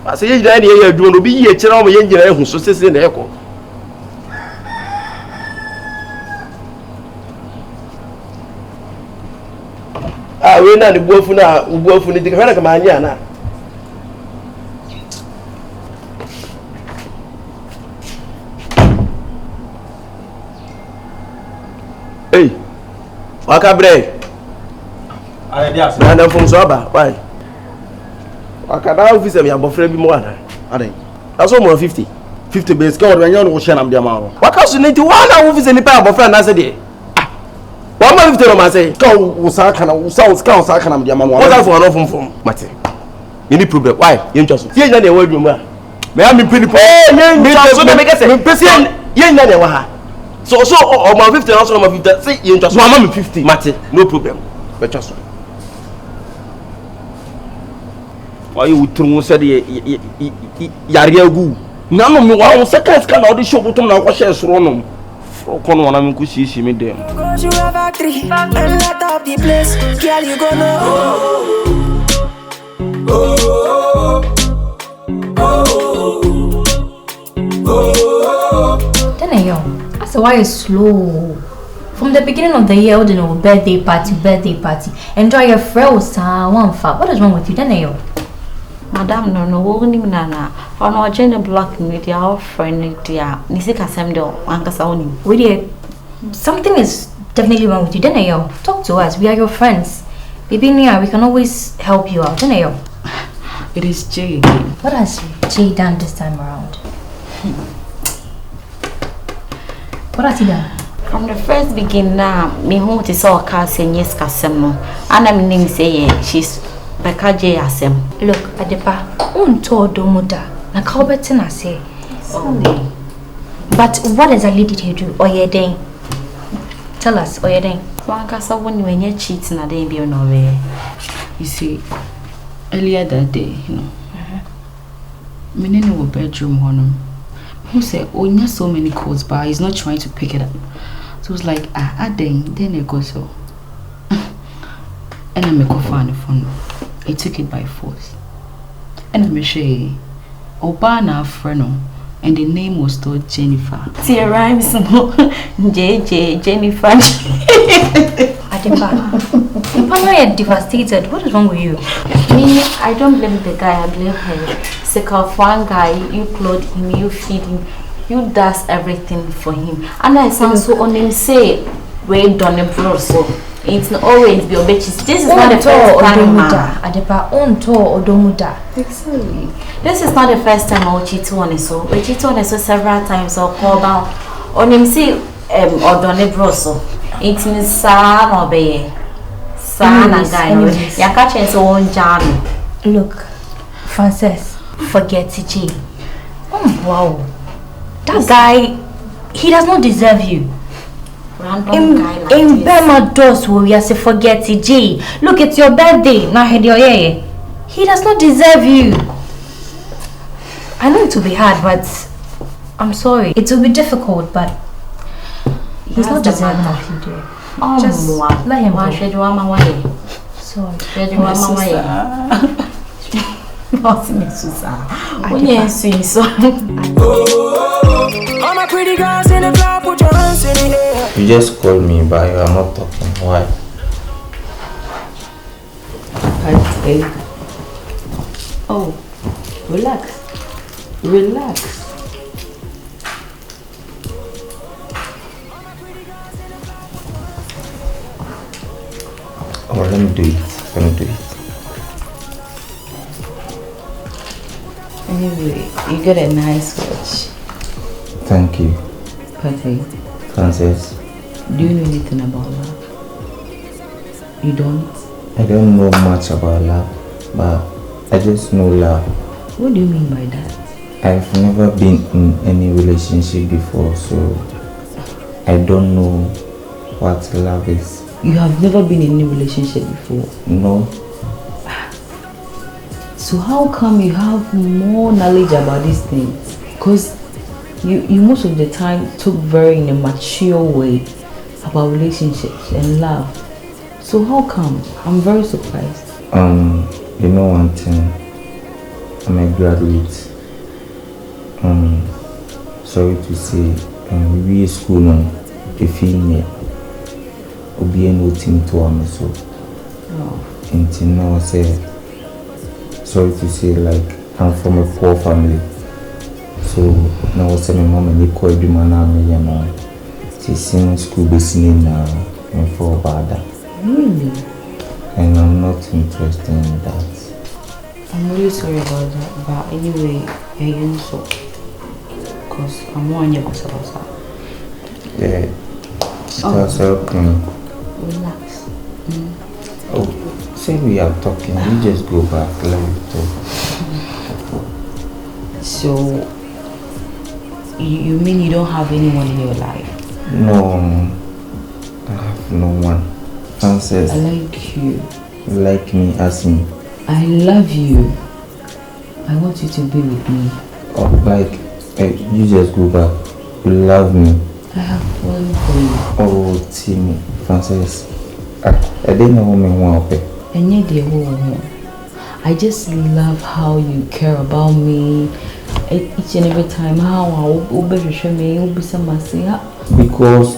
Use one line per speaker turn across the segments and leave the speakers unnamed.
I say, you don't be a child of engineer who sits in the echo. I will not work for now, work for the Canacamania. Hey, Wakabre. I am from Saba. Why? I can now visit me about Freddy Moana. That's almost 50. 50 base code when you're watching them. What else you need to one hour visit the power of friend? I said, one month to I say, go Usaka, South and Diamond. What else for an from Mate? Any problem? Why? You just hear the word you may have been pretty poor. So, on my 50 also on my 50. Say, you just 150. Mate, no problem. But just why you throw said Yariagu? None of me 1 second can all the show button now watch us run. For one I'm going to see me there. You have a tree and let up the place. Girl, you gonna
So why is slow? From the beginning of the year, you know, birthday party. Enjoy your friends, one fat. What is wrong with you, Daniel?
Madam, no, nana. On our gender block with your friend, dear. Nisika Samdo, Uncle Sony.
We something is definitely wrong with you, Daniel. Talk to us. We are your friends. Baby, Nia, we can always help you out, Daniel.
It is Jay again.
What has Jay done this time around? What has he done?
From the first beginning, me home to saw car saying yes, Casemo. And I'm name say she's Becca J. Asem.
Look, Adepa, unto Domuda, na Calbertina say. But what exactly did you do? Oyedeng? Tell us, Oyedeng.
One casa when you're cheating, I didn't be on way. You see, earlier that day, you know, me in our bedroom, one. Who said, oh, you so many calls, but he's not trying to pick it up. So it's like, then it goes so. And I make a phone on the phone. He took it by force. And I'm say, Obana Freno, and the name was told Jennifer. See, it rhymes, JJ, Jennifer.
Adepa, you're devastated. What is wrong with you?
Me, I don't blame the guy, I blame her. Sick of one guy, you clothe him, you feed him, you does everything for him. And I sound so on him say, wait, done a bro, so it's not always be bitches. This is not the first time.
Adepa, onto Odomuda.
Exactly. This is not the first time I'll cheat on it, so we cheat on it so several times or call down on him say, or done a bro, so it's in San or Bay. San and guy, you're catching so on Jan.
Look, Frances. Forget G. Oh wow, that guy, he does not deserve you.
Random guy like
in
this.
Bema does we are say forget G. Look, it's your birthday now. He does not deserve you. I know it will be hard, but I'm sorry. It will be difficult, but he's not deserving of you, dear. Just let him go. Sorry.
All my pretty girls in the club, put your hands in the air.
You just called me, but you are not talking. Why?
Partey. Oh, relax.
Oh, let me do it.
Anyway, you got a nice watch.
Thank you.
Partey.
Frances.
Do you know anything about love? You don't?
I don't know much about love, but I just know love.
What do you mean by that?
I've never been in any relationship before, so I don't know what love is.
You have never been in any relationship before?
No.
So how come you have more knowledge about these things? Because you most of the time talk very in a mature way about relationships and love. So how come? I'm very surprised.
You know one thing, I'm a graduate. Sorry to say, we school now, if you need be no team to me so. Until now, say sorry to say, like I'm from a poor family. So now I say my mom and they call the man me and she's in school listening now and for bad.
Really?
And I'm not interested in that.
I'm really sorry about that, but anyway, you're so. Because I'm one year old.
Yeah, that's helping.
Relax.
Oh, say we are talking, you just go back, let me talk.
So, you mean you don't have anyone in your life?
No, I have no one. Frances,
I like you.
You like me, ask me.
I love you. I want you to be with me.
Oh, like, you just go back. You love me.
I have fallen for you.
Oh, Timmy, Frances, I didn't know me one.
And yet, I just love how you care about me. Each and every time, how I will be me,
because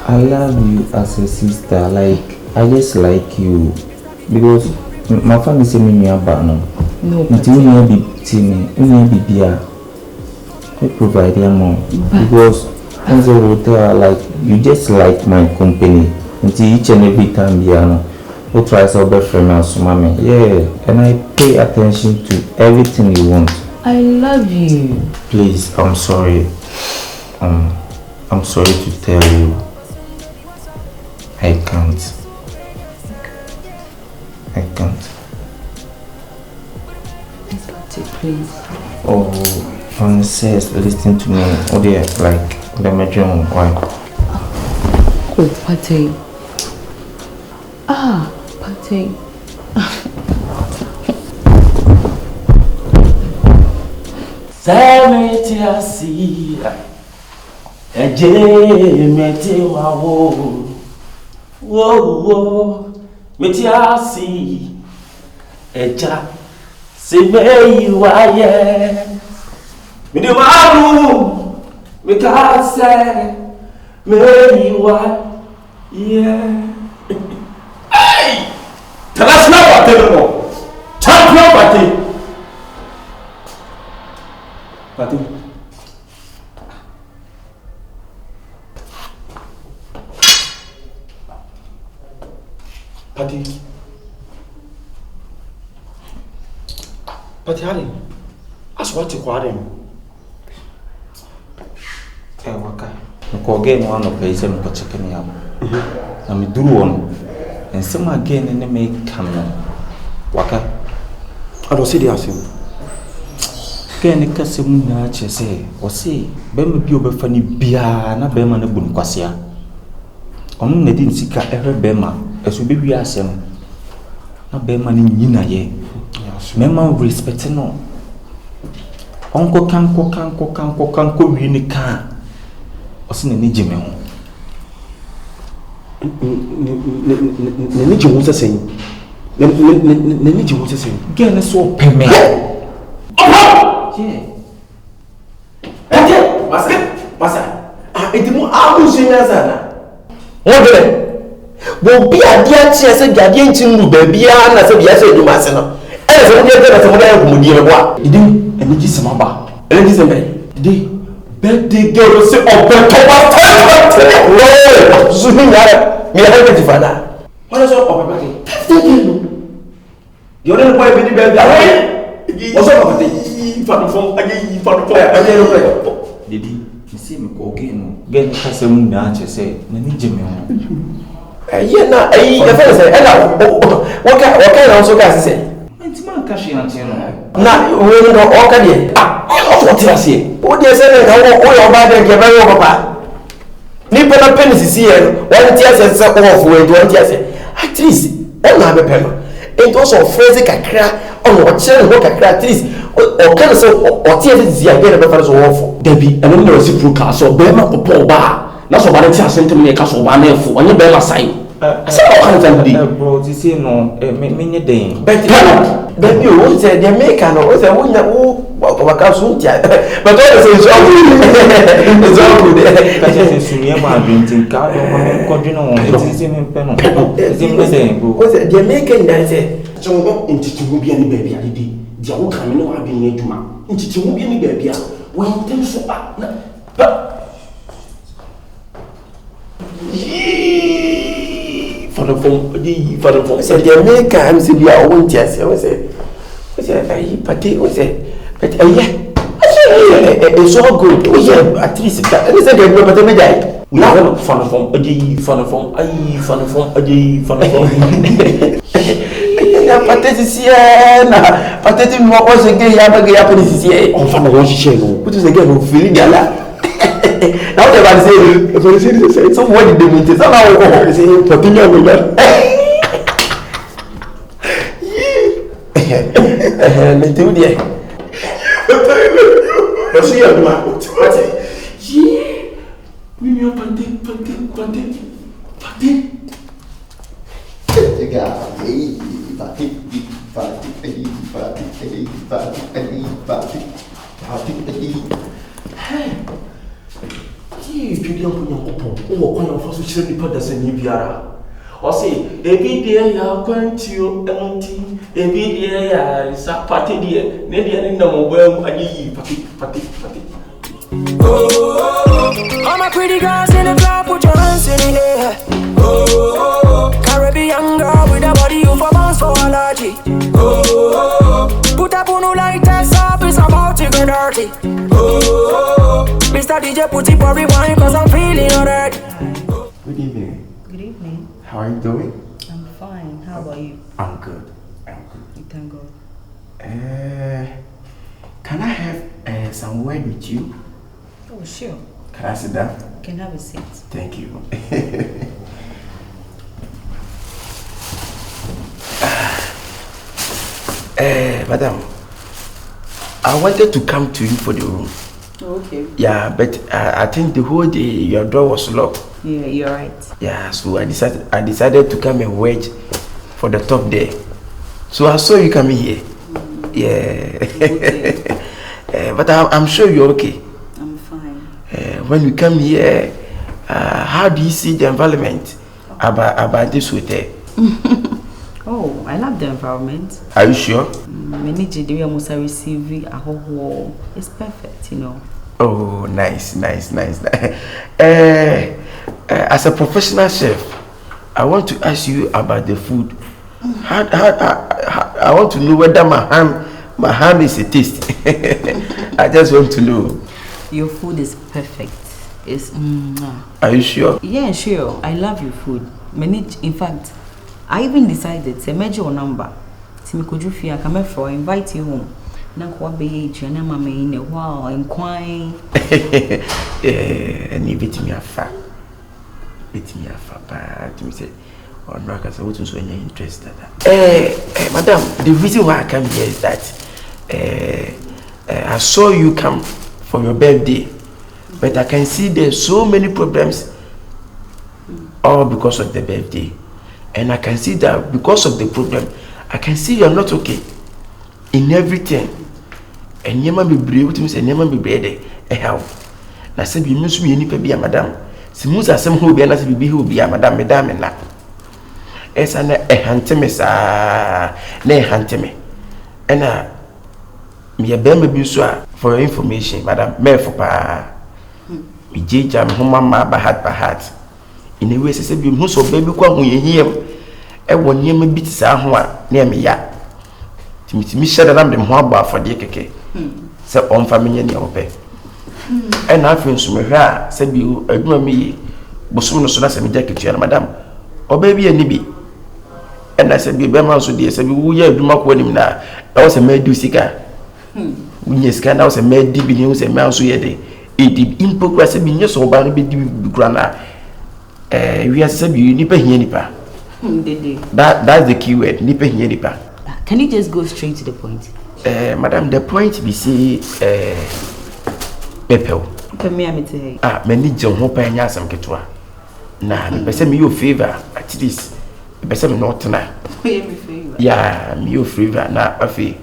I love you as a sister. Like, I just like you. Because my family say me about no.
No,
we provide them more. Because as a hotel, like you just like my company. Until each and every time we try to be friends, mommy. Yeah, and I pay attention to everything you want.
I love you.
Please, I'm sorry. I'm sorry to tell you. I can't.
Please.
Oh, Frances, listen to me. Oh dear, like the bedroom. Why?
Oh, Partey. Partey.
Sametiasi, eje meti wawo, wo metiasi, eja sebe waye, midi maru, mikase, me wa yeah. Hey, that's not what they know. Champion Partey. Partey. Partey, as what you call him?
Waka. Ko again one of the same ko chicken yam. Na me duru on. And some again and me come Waka.
I don't see the asim.
Ken kasem na che say o say be me bi obefa ni bia na be ma na bun kwasia. Onu na di nsika ehwe be ma eso be wi asem. Na be ma ni nyina ye. Me ma respect no. Onko kanko wi ni kan. Osi na ni jime ho.
Ne ji wo sesen. Ne ji wo sesen.
Gen so peme.
Yeah. Ente, masa. Enti mu amu shinya sana. Wodere. Bo bi ade a tie se gade ntin ru ba bia na se bia se djuma se no. E se mo de na se mo da ko mo die bo a. Idi eni ji se maba. Eni ji se me. Idi birthday girl se obeto ba ta. No, zumi nyara. Mi ha ke fada. Wala so obeto. Birthday girl. Yo ne boy bi di birthday. What's up with the phone?
Dede, you see me go again. Get the person na say, na ni jime ho.
Yeah, na the fellow say, what kind also guys say?
Enti man kashi ante no.
Na we no o ka de. What you say? O de say na o your bad dey get very papa. Ni pena penny sisi here. One tear say off we do one tear say. At least all na be pema. It also phrase kakra on what channel work at least or kind of so or tear this again be for so awful. Debbie and no reciprocal so be ma popo ba. Na so ba dey tear sent me ka so ba na efu. Onye be ma sai. Say all kind of thing.
Bro, you see no me nye den.
But Then you say the maker no, say who waka so ntia. But all say it's all good.
Kacha say sunya ma drinking ka do ma ko dwena won etisi me pe no. Etisi me say bro.
What say the maker in that say so ntiti hu bia ni baby adidi. Dia wo kan me no wa bin adwuma. Ntiti hu bia ni baby a. Wo ntem so ba. For the phone, said the American, I'm saying, you are one chance. I say, Partey, but it's all good. We have at least that. And he said, but I die. We have fun of phone, Partey is here. Partey was again, Yapping here. On fun of one share. What is again who feeling Yala? Now they are saying, so what did they mean? It's not how saying, continue with that. Or say, every day you are going to empty, every day you are party dear, maybe I know where I need party.
Oh, all my pretty girls in the club, put your hands in the air. Oh, Caribbean girl with a body you for bounce for allergy. Oh, put up on no like that up, it's about to get dirty. Oh, Mr. DJ put it for rewind, cause I'm feeling alright.
Good evening.
Good evening.
How are you doing?
I'm fine. How about you?
I'm good.
Thank God.
Can I have some word with you?
Oh, sure.
Can I sit down?
You can have a seat.
Thank you. Madam, I wanted to come to you for the room.
Okay.
Yeah, but I think the whole day your door was locked.
Yeah, you're right.
Yeah, so I decided to come and wait for the top there. So I saw you coming here. Yeah. Okay. But I'm sure you're okay.
I'm fine.
When you come here, how do you see the environment about this hotel?
Oh, I love the environment.
Are you sure?
It's perfect, you know.
Oh, nice. As a professional chef, I want to ask you about the food. I want to know whether my ham is a taste. I just want to know.
Your food is perfect. It's
Are you sure?
Yeah, sure. I love your food. In fact, I even decided to measure your number. I come for invite you home. Wow, inquire.
And you beat me a fat. But me say, or not as I was so interested. Madam, the reason why I come here is that I saw you come for your birthday, but I can see there's so many problems, all because of the birthday. And I can see that because of the problem, I can see you're not okay in everything. And you might be brave to me, and you might be brave. How? I said, you must be any baby, madam. Simusa, some who be an as be who be a madam, and that. It's an hantemis, nay hanteme. And me a baby for your information, madam, me for pa. Me jam home, by heart. In a way, I said, you must so baby come when you hear. One year may beat Sahua near me ya. To me, shut up them harbor for the cake. So on family and your pay. And I feel so me said you ignore me, but soon as I said, jacket, madam, or baby and nibby. And I said, be Bema so dear, said, we have mark when him now. I was a maid do sicker. When you scan out a maid deep in news and mouse yet. It did improgressive in your so bad be grana. We are said you nipper here. That's the key word, nipe nyeripa.
Can you just go straight to the point?
Madam, the point we say Pepel. Many John Hope and Yasam Ketua. Nah, me pese me your favor at least. Me pese me not na. Yeah, me flavor na afi.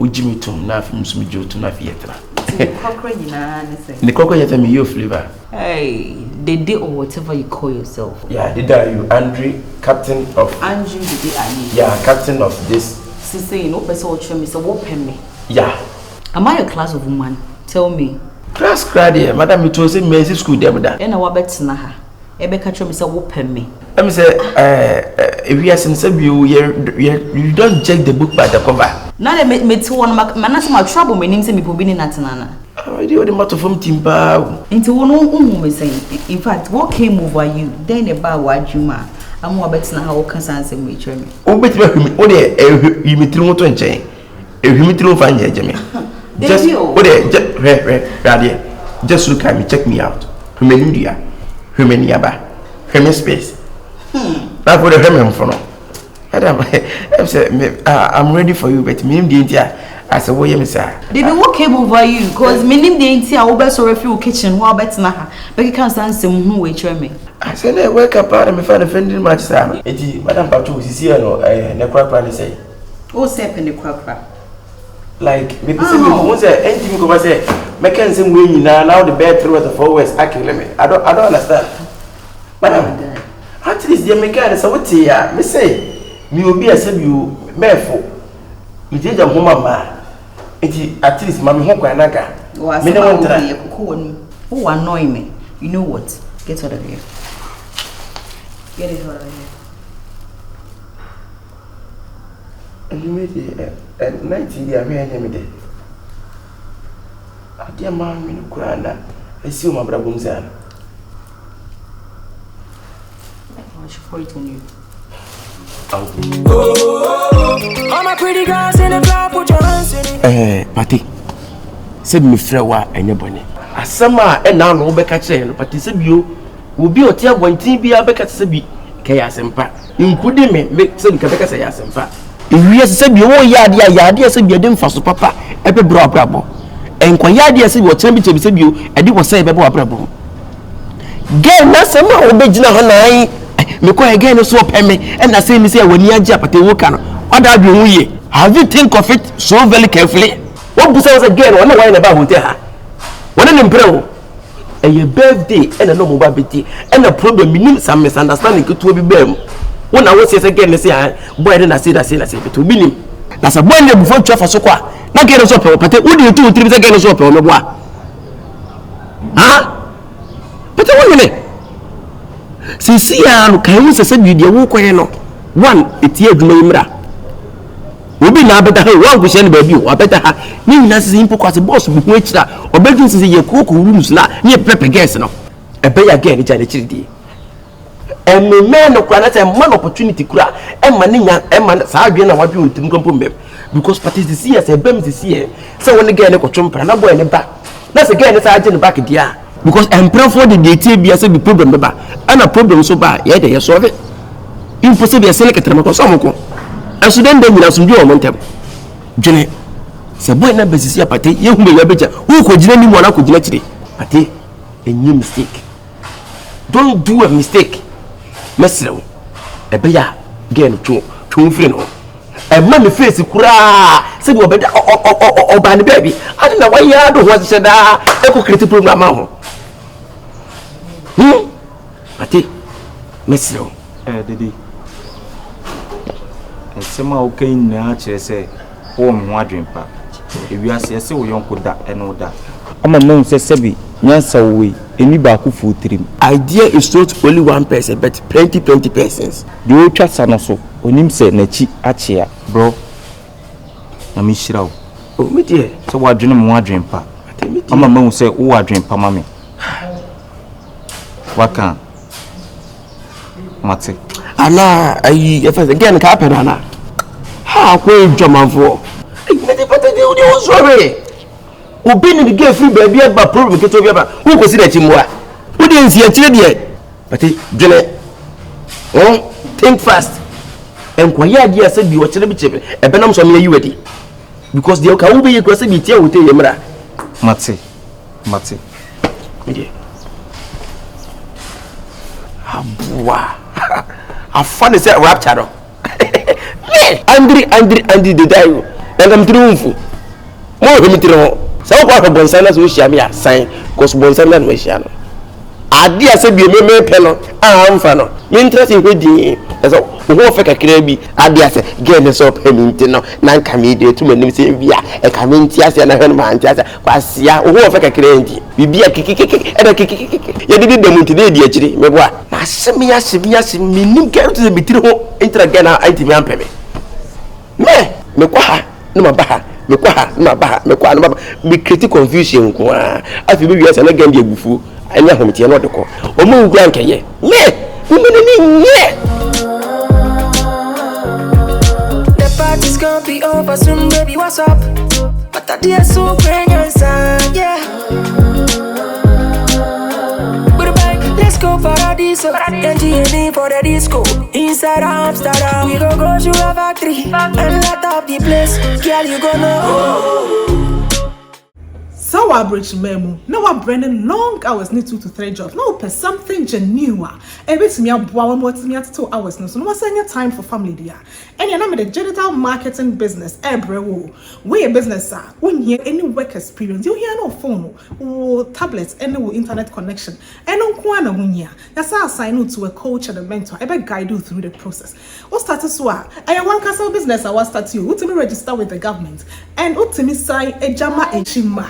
Ujimi tum na afi msumi jotu na afi yetra.
The cockroach na say.
The cockroach yet me flavor.
Hey, Dede or whatever you call yourself.
Yeah, Dede are you Andre, captain of
Andrew Dede are you?
Yeah, captain of this.
Sister, you know person will tell me so what pen me?
Yeah.
Am I a class of woman? Tell me.
Class craddy, madam you told say me school dem da.
E na wa bet na ha. E be catch me say what pen me?
Let me say if you are sincere you don't check the book by the cover.
Na de me ti won na say my trouble me nim say me pobi ni natenana.
I do the matter from timba.
Into one me say in fact what came over you then about wadwuma am wa bet na ha wo kan san say me twa me.
O bet me o de yimitiri moto nchen. Yimitiri fa nje me. Just o de just look at me, check me out. Humenudia. Humeniaba. Human space. That's what the Herman for no. I'm ready for you, but me the I said, "What you say?"
They be what came over you, cause me name the intia. I will be so refuge kitchen. How bet na ha? But you can't stand some who wait me.
I said, "I wake up and me find a friend in my time." Eti, Madam Patu, is here no? Ne kwakwa ni say.
Oh, say pen the kwakwa.
Like me say me who say anything me go say. Me can say we now the bed through the forwards. I kill me. I don't understand. Madam, at least they make us a what here. Me say, me will be a same you mereful. Me did a woman man. At least mammy hook and naga. Me no want to
who annoy me. You know what? Get out of here. Get it out of here.
And you made it at 90 years. Me and me. I dear mammy no granda. I see my brother Bumzan.
I should pour it on you.
I'm a pretty girls in the club, put your hands in it.
Partey. Said me frewa anybody. Asama e na no be ka kire no Partey se bio obi otia bontin bia be ka se bi ke ya sempa. Nkudi me se nka be ka se ya sempa. Ewie se bio wo yaade se bio de mfa so papa e be bro abrabo. Enko yaade se bio tena bi se bio e de wo se be bo abrabo. Girl na sama wo be gina ho nan me ko again so peme and na say me say wani agya Partey wo ka no oda bi hu ye. Have you think of it so very carefully? What business again? One why na ba hotel ha. One na mpre wo. A birthday and a no mobile birthday and a problem minim some misunderstanding to be bem. One I was say again say boy na say to be nim. Na say boy na before twa for so kwa. Na get so pe Partey wo dey 2 3 again so pe me boa. Ha? Partey wo ne? Sisi ya no kan wo se bi de wo koye no. One etie adwuma yimra. Obi na abeta ha wan ko hye ba bi o abeta ha ni nyina sisi impo kwase boss bu hu akira obedun sisi ye koko rooms na ni pepe guest no ebe ya girl ja ne chiri di emme me no kura na say man opportunity kura emma ni nya emma sa adwe na wadwe ontim kompo mbem because Partey sisi ya say bem sisi ye say woni girl ne ko twempra na boy ne ba na say girl ne sa age ne back dia because empre for the date bia say bi problem be ba ana problem so ba ye de ye solve impossible say le ketrema ko so mo ko aso den da nyina sumbi o montem dwene se boy na besisi ya Partey ye hume ya beja hu ko gina ni mo na ko gina kire Partey enyi mistake don't do a mistake mesrew e be ya gen twon free no e ma me face kura se bi obeda oba ne baby ade na waya do ho se da e ko create program ho Partey mesrew
Dede sema okay na kire se wo me ho adwempa ewiase ese wo yonko da eno da ama me se sebi nyansa we eni ba ku fu trim
idea is not only one person but plenty persons
de o twa sana so onim se na chi achia bro na mi shirawo
o me die
so wa dwene mo adwempa ama me se wo adwempa ma me waka mate
ana ayi efa again ka apena na ha ko dwomanfo me dey Partey dey o sorry obi ni get free baby aba problem ke to bi aba wo ko si da chimwa wo dey nsi akire de Partey dwene think fast enkwaya dia se bi wo kire bi chebe e benam so me yi wadi because dey ka wo be yi ko se bi tie wo te yemra
mate
me dey abua afane say rapture no Andri the die. And I'm triumphant. More committed. So what for Bonsanas wish I sign, cause Bonsanas wish I know. I dare say be a member penal. I'm fan. Interesting with the who fake a crabby. I dare say get us up him no nan comedy to many say via a community and a herman was ya who fake a crabby. We be a kick and a kick. You did them today, dear Chidi. Me what? I send me meaning to the between inter again. I think I'm paying. Me kwa no mabaha. Me create confusion kwa afi be wiase na gan de agufu anya homtie no de ko omo ngu ankeye
The party's gonna be over soon, baby, what's up? But I did so bring your son, yeah. Let's go Paradiso, NGNE for the disco. Inside Amsterdam, we go to a factory and light up the place. Girl, you gonna
So I bridge memo. Now I'm branding long hours need 2 to 3 jobs. Now per something genuine. Every time you bow more to me at 2 hours. No, so no any time for family there. And you know the digital marketing business. Everywhere. We a business sir. When you any work experience, you hear no phone or tablets, any internet connection. And no kwana when that's how I sign you to a coach and a mentor. I bet guide you through the process. What status wa? I want castle business. I want start you. What to me register with the government and what to me sign a jama a chima.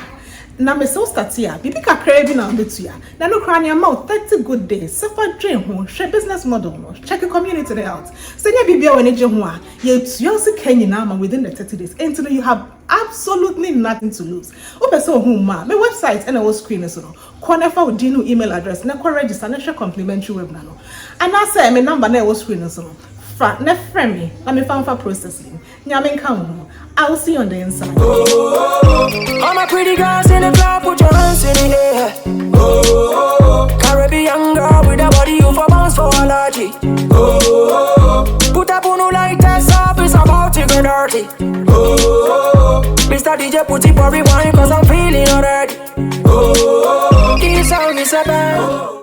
Na me so start here. Bibi ka crave na betu ya. Na no kra amount 30 good days. Suffer dream ho, share business model no. Check the community out. Say ya bibi a we je ho a, ye tu se Kenya na within the 30 days. Until you have absolutely nothing to lose. Open so home ma. My website and our screen so no. Konefa with dino email address na ko register na share complimentary webinar no. And I say my number na our screen so no. Fra na friend me. Na me fan for processing. Nyame nka ho. I'll see you on the inside.
All my pretty girls in the club, put your hands in the air. Caribbean girl with a body you for bounce for allergy. Put up on no light test up, it's about to get dirty. Mr. DJ put it for rewind, cause I'm feeling already. This song is a band.